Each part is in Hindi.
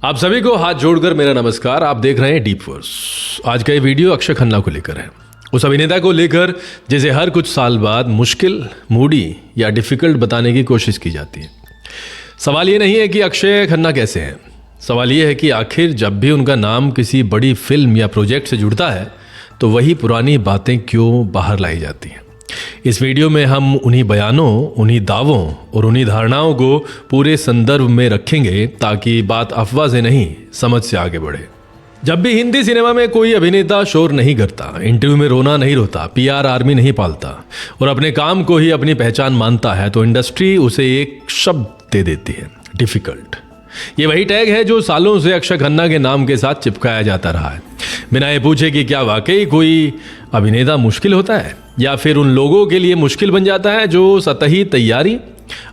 आप सभी को हाथ जोड़कर मेरा नमस्कार। आप देख रहे हैं डीप वर्स। आज का ये वीडियो अक्षय खन्ना को लेकर है, उस अभिनेता को लेकर जिसे हर कुछ साल बाद मुश्किल, मूडी या डिफिकल्ट बताने की कोशिश की जाती है। सवाल ये नहीं है कि अक्षय खन्ना कैसे हैं, सवाल ये है कि आखिर जब भी उनका नाम किसी बड़ी फिल्म या प्रोजेक्ट से जुड़ता है तो वही पुरानी बातें क्यों बाहर लाई जाती हैं। इस वीडियो में हम उन्हीं बयानों, उन्हीं दावों और उन्हीं धारणाओं को पूरे संदर्भ में रखेंगे ताकि बात अफवाह से नहीं, समझ से आगे बढ़े। जब भी हिंदी सिनेमा में कोई अभिनेता शोर नहीं करता, इंटरव्यू में रोना नहीं रोता, पीआर आर्मी नहीं पालता और अपने काम को ही अपनी पहचान मानता है तो इंडस्ट्री उसे एक शब्द दे देती है, डिफिकल्ट। ये वही टैग है जो सालों से अक्षय खन्ना के नाम के साथ चिपकाया जाता रहा है, बिना ये पूछे कि क्या वाकई कोई अभिनेता मुश्किल होता है या फिर उन लोगों के लिए मुश्किल बन जाता है जो सतही तैयारी,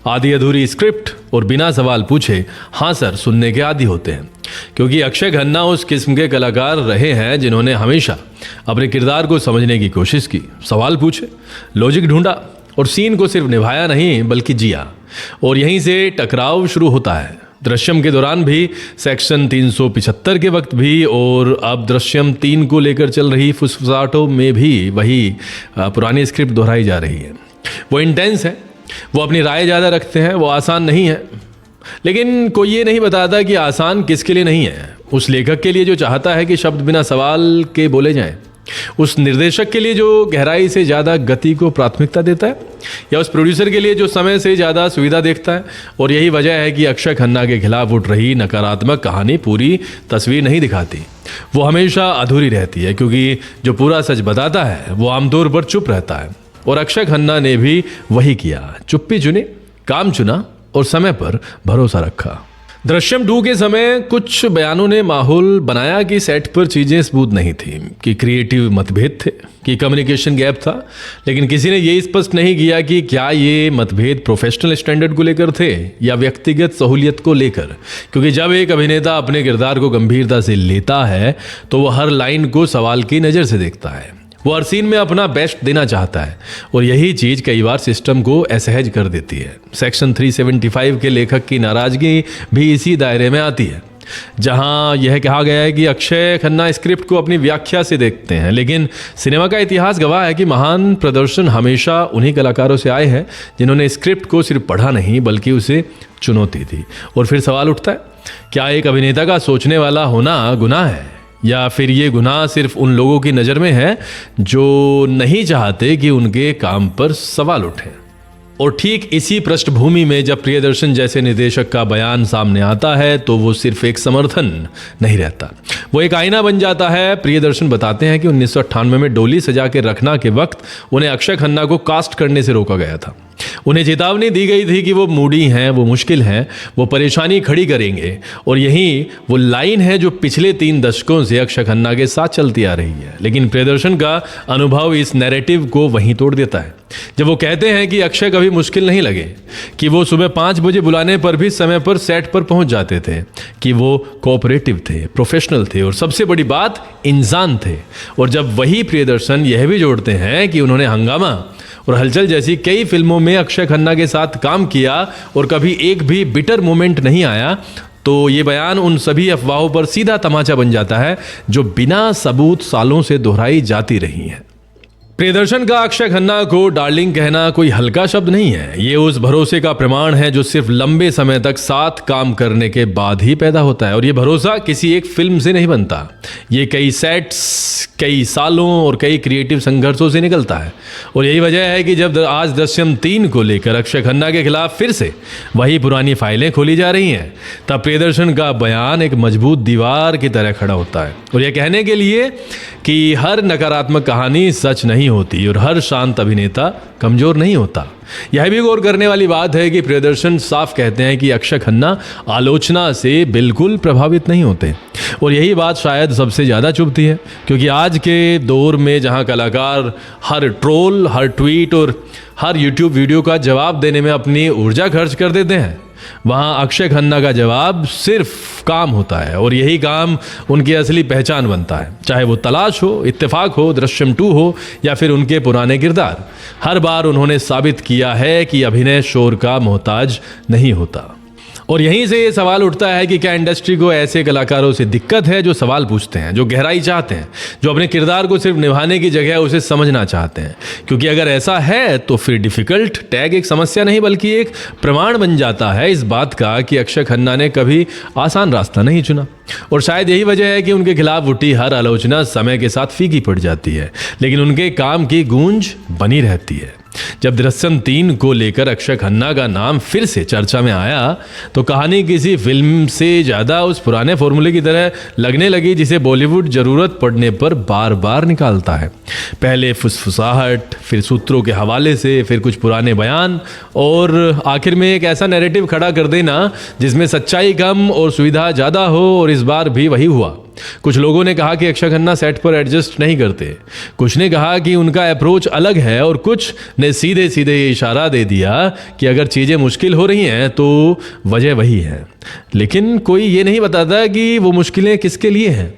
आधी अधूरी स्क्रिप्ट और बिना सवाल पूछे हाँ सर सुनने के आदी होते हैं। क्योंकि अक्षय खन्ना उस किस्म के कलाकार रहे हैं जिन्होंने हमेशा अपने किरदार को समझने की कोशिश की, सवाल पूछे, लॉजिक ढूंढा और सीन को सिर्फ निभाया नहीं बल्कि जिया। और यहीं से टकराव शुरू होता है। दृश्यम के दौरान भी, सेक्शन 375 के वक्त भी और अब दृश्यम 3 को लेकर चल रही फुसफुसाहटों में भी वही पुरानी स्क्रिप्ट दोहराई जा रही है। वो इंटेंस है, वो अपनी राय ज़्यादा रखते हैं, वो आसान नहीं है। लेकिन कोई ये नहीं बताता कि आसान किसके लिए नहीं है। उस लेखक के लिए जो चाहता है कि शब्द बिना सवाल के बोले जाएं, उस निर्देशक के लिए जो गहराई से ज़्यादा गति को प्राथमिकता देता है, या उस प्रोड्यूसर के लिए जो समय से ज़्यादा सुविधा देखता है। और यही वजह है कि अक्षय खन्ना के खिलाफ उठ रही नकारात्मक कहानी पूरी तस्वीर नहीं दिखाती, वो हमेशा अधूरी रहती है। क्योंकि जो पूरा सच बताता है वो आमतौर पर चुप रहता है और अक्षय खन्ना ने भी वही किया, चुप्पी चुनी, काम चुना और समय पर भरोसा रखा। दृश्यम 2 के समय कुछ बयानों ने माहौल बनाया कि सेट पर चीज़ें स्मूथ नहीं थी, कि क्रिएटिव मतभेद थे, कि कम्युनिकेशन गैप था। लेकिन किसी ने ये स्पष्ट नहीं किया कि क्या ये मतभेद प्रोफेशनल स्टैंडर्ड को लेकर थे या व्यक्तिगत सहूलियत को लेकर। क्योंकि जब एक अभिनेता अपने किरदार को गंभीरता से लेता है तो वो हर लाइन को सवाल की नज़र से देखता है, वो हर सीन में अपना बेस्ट देना चाहता है और यही चीज़ कई बार सिस्टम को असहज कर देती है। सेक्शन 375 के लेखक की नाराज़गी भी इसी दायरे में आती है, जहां यह कहा गया है कि अक्षय खन्ना स्क्रिप्ट को अपनी व्याख्या से देखते हैं। लेकिन सिनेमा का इतिहास गवाह है कि महान प्रदर्शन हमेशा उन्हीं कलाकारों से आए हैं जिन्होंने स्क्रिप्ट को सिर्फ पढ़ा नहीं बल्कि उसे चुनौती दी। और फिर सवाल उठता है, क्या एक अभिनेता का सोचने वाला होना गुनाह है, या फिर ये गुनाह सिर्फ उन लोगों की नज़र में है जो नहीं चाहते कि उनके काम पर सवाल उठें। और ठीक इसी पृष्ठभूमि में जब प्रियदर्शन जैसे निर्देशक का बयान सामने आता है तो वो सिर्फ एक समर्थन नहीं रहता, वो एक आईना बन जाता है। प्रियदर्शन बताते हैं कि 1998 में डोली सजा के रखना के वक्त उन्हें अक्षय खन्ना को कास्ट करने से रोका गया था। उन्हें चेतावनी दी गई थी कि वो मूडी हैं, वो मुश्किल हैं, वो परेशानी खड़ी करेंगे। और यही वो लाइन है जो पिछले 3 दशकों से अक्षय खन्ना के साथ चलती आ रही है। लेकिन प्रियदर्शन का अनुभव इस नैरेटिव को वहीं तोड़ देता है जब वो कहते हैं कि अक्षय कभी मुश्किल नहीं लगे, कि वो सुबह 5 बजे बुलाने पर भी समय पर सेट पर पहुंच जाते थे, कि वो कोऑपरेटिव थे, प्रोफेशनल थे और सबसे बड़ी बात इंसान थे। और जब वही प्रियदर्शन यह भी जोड़ते हैं कि उन्होंने हंगामा और हलचल जैसी कई फिल्मों में अक्षय खन्ना के साथ काम किया और कभी एक भी बिटर मोमेंट नहीं आया, तो ये बयान उन सभी अफवाहों पर सीधा तमाचा बन जाता है जो बिना सबूत सालों से दोहराई जाती रही हैं। प्रियदर्शन का अक्षय खन्ना को डार्लिंग कहना कोई हल्का शब्द नहीं है, ये उस भरोसे का प्रमाण है जो सिर्फ लंबे समय तक साथ काम करने के बाद ही पैदा होता है। और ये भरोसा किसी एक फिल्म से नहीं बनता, ये कई सेट्स, कई सालों और कई क्रिएटिव संघर्षों से निकलता है। और यही वजह है कि जब आज दृश्यम 3 को लेकर अक्षय खन्ना के खिलाफ फिर से वही पुरानी फाइलें खोली जा रही हैं, तब प्रियदर्शन का बयान एक मजबूत दीवार की तरह खड़ा होता है। और यह कहने के लिए कि हर नकारात्मक कहानी सच नहीं होती और हर शांत अभिनेता कमजोर नहीं होता। यह भी गौर करने वाली बात है कि प्रियदर्शन साफ कहते हैं कि अक्षय खन्ना आलोचना से बिल्कुल प्रभावित नहीं होते। और यही बात शायद सबसे ज़्यादा चुभती है, क्योंकि आज के दौर में जहां कलाकार हर ट्रोल, हर ट्वीट और हर यूट्यूब वीडियो का जवाब देने में अपनी ऊर्जा खर्च कर देते हैं, वहाँ अक्षय खन्ना का जवाब सिर्फ काम होता है। और यही काम उनकी असली पहचान बनता है, चाहे वो तलाश हो, इत्तेफाक हो, दृश्यम 2 हो या फिर उनके पुराने किरदार। हर बार उन्होंने साबित किया है कि अभिनय शोर का मोहताज नहीं होता। और यहीं से ये सवाल उठता है कि क्या इंडस्ट्री को ऐसे कलाकारों से दिक्कत है जो सवाल पूछते हैं, जो गहराई चाहते हैं, जो अपने किरदार को सिर्फ निभाने की जगह उसे समझना चाहते हैं। क्योंकि अगर ऐसा है तो फिर डिफिकल्ट टैग एक समस्या नहीं बल्कि एक प्रमाण बन जाता है इस बात का कि अक्षय खन्ना ने कभी आसान रास्ता नहीं चुना। और शायद यही वजह है कि उनके खिलाफ उठी हर आलोचना समय के साथ फीकी पड़ जाती है, लेकिन उनके काम की गूंज बनी रहती है। जब दृश्यम 3 को लेकर अक्षय खन्ना का नाम फिर से चर्चा में आया तो कहानी किसी फिल्म से ज़्यादा उस पुराने फॉर्मूले की तरह लगने लगी जिसे बॉलीवुड ज़रूरत पड़ने पर बार बार निकालता है। पहले फुसफुसाहट, फिर सूत्रों के हवाले से, फिर कुछ पुराने बयान और आखिर में एक ऐसा नैरेटिव खड़ा कर देना जिसमें सच्चाई कम और सुविधा ज़्यादा हो। और इस बार भी वही हुआ। कुछ लोगों ने कहा कि अक्षय खन्ना सेट पर एडजस्ट नहीं करते, कुछ ने कहा कि उनका अप्रोच अलग है और कुछ ने सीधे सीधे ये इशारा दे दिया कि अगर चीज़ें मुश्किल हो रही हैं तो वजह वही है। लेकिन कोई ये नहीं बताता कि वो मुश्किलें किसके लिए हैं।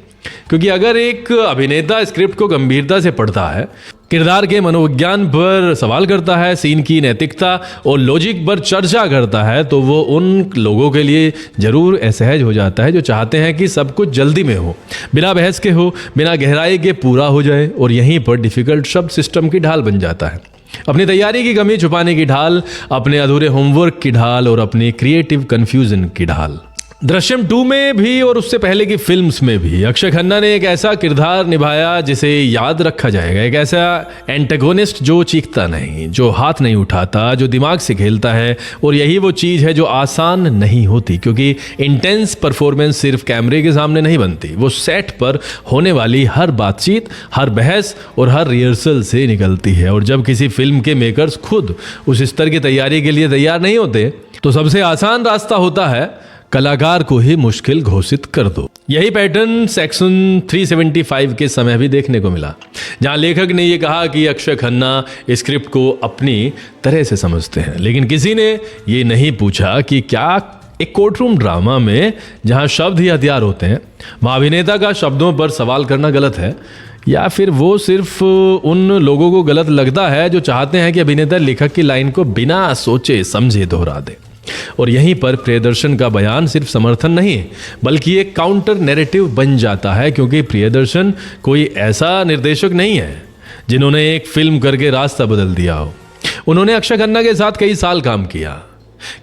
क्योंकि अगर एक अभिनेता स्क्रिप्ट को गंभीरता से पढ़ता है, किरदार के मनोविज्ञान पर सवाल करता है, सीन की नैतिकता और लॉजिक पर चर्चा करता है, तो वो उन लोगों के लिए ज़रूर असहज हो जाता है जो चाहते हैं कि सब कुछ जल्दी में हो, बिना बहस के हो, बिना गहराई के पूरा हो जाए। और यहीं पर डिफ़िकल्ट शब्द सिस्टम की ढाल बन जाता है। अपनी तैयारी की कमी छुपाने की ढाल, अपने अधूरे होमवर्क की ढाल और अपनी क्रिएटिव कन्फ्यूजन की ढाल। दृश्यम 2 में भी और उससे पहले की फिल्म्स में भी अक्षय खन्ना ने एक ऐसा किरदार निभाया जिसे याद रखा जाएगा। एक ऐसा एंटागोनिस्ट जो चीखता नहीं, जो हाथ नहीं उठाता, जो दिमाग से खेलता है। और यही वो चीज़ है जो आसान नहीं होती, क्योंकि इंटेंस परफॉर्मेंस सिर्फ कैमरे के सामने नहीं बनती, वो सेट पर होने वाली हर बातचीत, हर बहस और हर रिहर्सल से निकलती है। और जब किसी फिल्म के मेकर्स खुद उस स्तर की तैयारी के लिए तैयार नहीं होते तो सबसे आसान रास्ता होता है कलाकार को ही मुश्किल घोषित कर दो। यही पैटर्न सेक्शन 375 के समय भी देखने को मिला, जहां लेखक ने यह कहा कि अक्षय खन्ना स्क्रिप्ट को अपनी तरह से समझते हैं, लेकिन किसी ने ये नहीं पूछा कि क्या एक कोर्टरूम ड्रामा में जहां शब्द ही हथियार होते हैं, वहां अभिनेता का शब्दों पर सवाल करना गलत है, या फिर वो सिर्फ उन लोगों को गलत लगता है जो चाहते हैं कि अभिनेता लेखक की लाइन को बिना सोचे समझे दोहरा दे। और यहीं पर प्रियदर्शन का बयान सिर्फ समर्थन नहीं बल्कि एक काउंटर नैरेटिव बन जाता है, क्योंकि प्रियदर्शन कोई ऐसा निर्देशक नहीं है जिन्होंने एक फिल्म करके रास्ता बदल दिया हो। उन्होंने अक्षय खन्ना के साथ कई साल काम किया,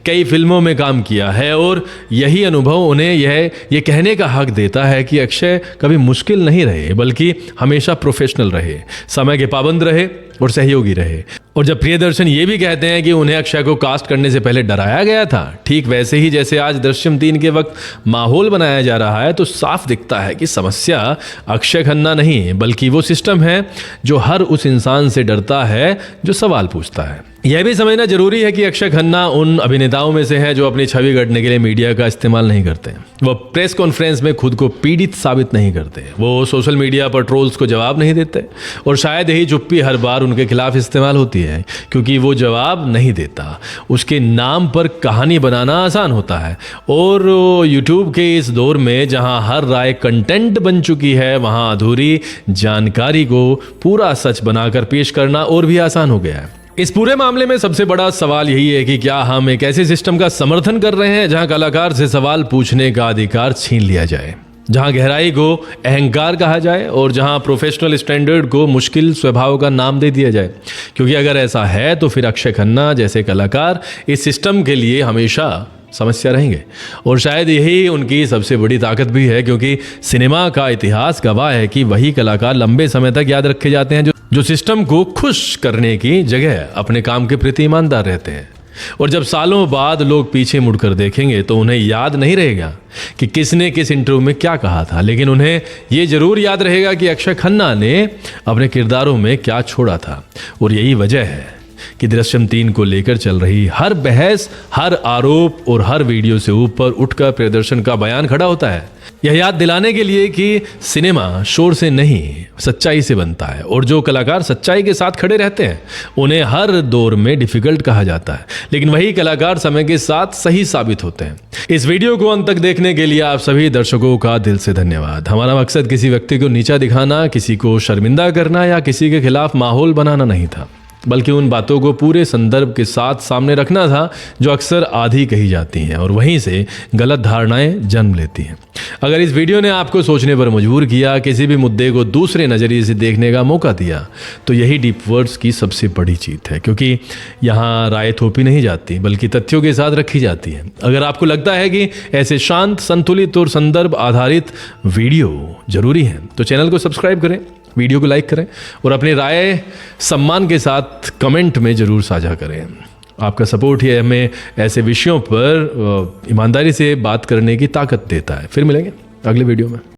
कई फिल्मों में काम किया है, और यही अनुभव उन्हें यह कहने का हक देता है कि अक्षय कभी मुश्किल नहीं रहे बल्कि हमेशा प्रोफेशनल रहे, समय के पाबंद रहे और सहयोगी रहे। और जब प्रियदर्शन ये भी कहते हैं कि उन्हें अक्षय को कास्ट करने से पहले डराया गया था, ठीक वैसे ही जैसे आज दृश्यम 3 के वक्त माहौल बनाया जा रहा है, तो साफ दिखता है कि समस्या अक्षय खन्ना नहीं बल्कि वो सिस्टम है जो हर उस इंसान से डरता है जो सवाल पूछता है। यह भी समझना जरूरी है कि अक्षय खन्ना उन अभिनेताओं में से है जो अपनी छवि गढ़ने के लिए मीडिया का इस्तेमाल नहीं करते। वो प्रेस कॉन्फ्रेंस में खुद को पीड़ित साबित नहीं करते, वो सोशल मीडिया पर ट्रोल्स को जवाब नहीं देते, और शायद यही चुप्पी हर बार उनके खिलाफ इस्तेमाल होती है, क्योंकि वो जवाब नहीं देता। उसके नाम पर कहानी बनाना आसान होता है, और यूट्यूब के इस दौर में जहां हर राय कंटेंट बन चुकी है, वहां अधूरी जानकारी को पूरा सच बनाकर पेश करना और भी आसान हो गया है। इस पूरे मामले में सबसे बड़ा सवाल यही है कि क्या हम एक ऐसे सिस्टम का समर्थन कर रहे हैं जहां कलाकार से सवाल पूछने का अधिकार छीन लिया जाए, जहां गहराई को अहंकार कहा जाए और जहां प्रोफेशनल स्टैंडर्ड को मुश्किल स्वभाव का नाम दे दिया जाए। क्योंकि अगर ऐसा है तो फिर अक्षय खन्ना जैसे कलाकार इस सिस्टम के लिए हमेशा समस्या रहेंगे, और शायद यही उनकी सबसे बड़ी ताकत भी है, क्योंकि सिनेमा का इतिहास गवाह है कि वही कलाकार लंबे समय तक याद रखे जाते हैं जो सिस्टम को खुश करने की जगह अपने काम के प्रति ईमानदार रहते हैं। और जब सालों बाद लोग पीछे मुड़कर देखेंगे तो उन्हें याद नहीं रहेगा कि किसने किस इंटरव्यू में क्या कहा था, लेकिन उन्हें ये जरूर याद रहेगा कि अक्षय खन्ना ने अपने किरदारों में क्या छोड़ा था। और यही वजह है कि दृश्यम 3 को लेकर चल रही हर बहस, हर आरोप और हर वीडियो से ऊपर उठकर प्रियदर्शन का बयान खड़ा होता है, यह याद दिलाने के लिए कि सिनेमा शोर से नहीं सच्चाई से बनता है, और जो कलाकार सच्चाई के साथ खड़े रहते हैं उन्हें हर दौर में डिफिकल्ट कहा जाता है, लेकिन वही कलाकार समय के साथ सही साबित होते हैं। इस वीडियो को अंत तक देखने के लिए आप सभी दर्शकों का दिल से धन्यवाद। हमारा मकसद किसी व्यक्ति को नीचा दिखाना, किसी को शर्मिंदा करना या किसी के खिलाफ माहौल बनाना नहीं था, बल्कि उन बातों को पूरे संदर्भ के साथ सामने रखना था जो अक्सर आधी कही जाती हैं और वहीं से गलत धारणाएं जन्म लेती हैं। अगर इस वीडियो ने आपको सोचने पर मजबूर किया, किसी भी मुद्दे को दूसरे नज़रिए से देखने का मौका दिया, तो यही डीप वर्ड्स की सबसे बड़ी जीत है, क्योंकि यहाँ राय थोपी नहीं जाती बल्कि तथ्यों के साथ रखी जाती है। अगर आपको लगता है कि ऐसे शांत, संतुलित और संदर्भ आधारित वीडियो जरूरी हैं तो चैनल को सब्सक्राइब करें, वीडियो को लाइक करें और अपनी राय सम्मान के साथ कमेंट में ज़रूर साझा करें। आपका सपोर्ट ही हमें ऐसे विषयों पर ईमानदारी से बात करने की ताकत देता है। फिर मिलेंगे अगले वीडियो में।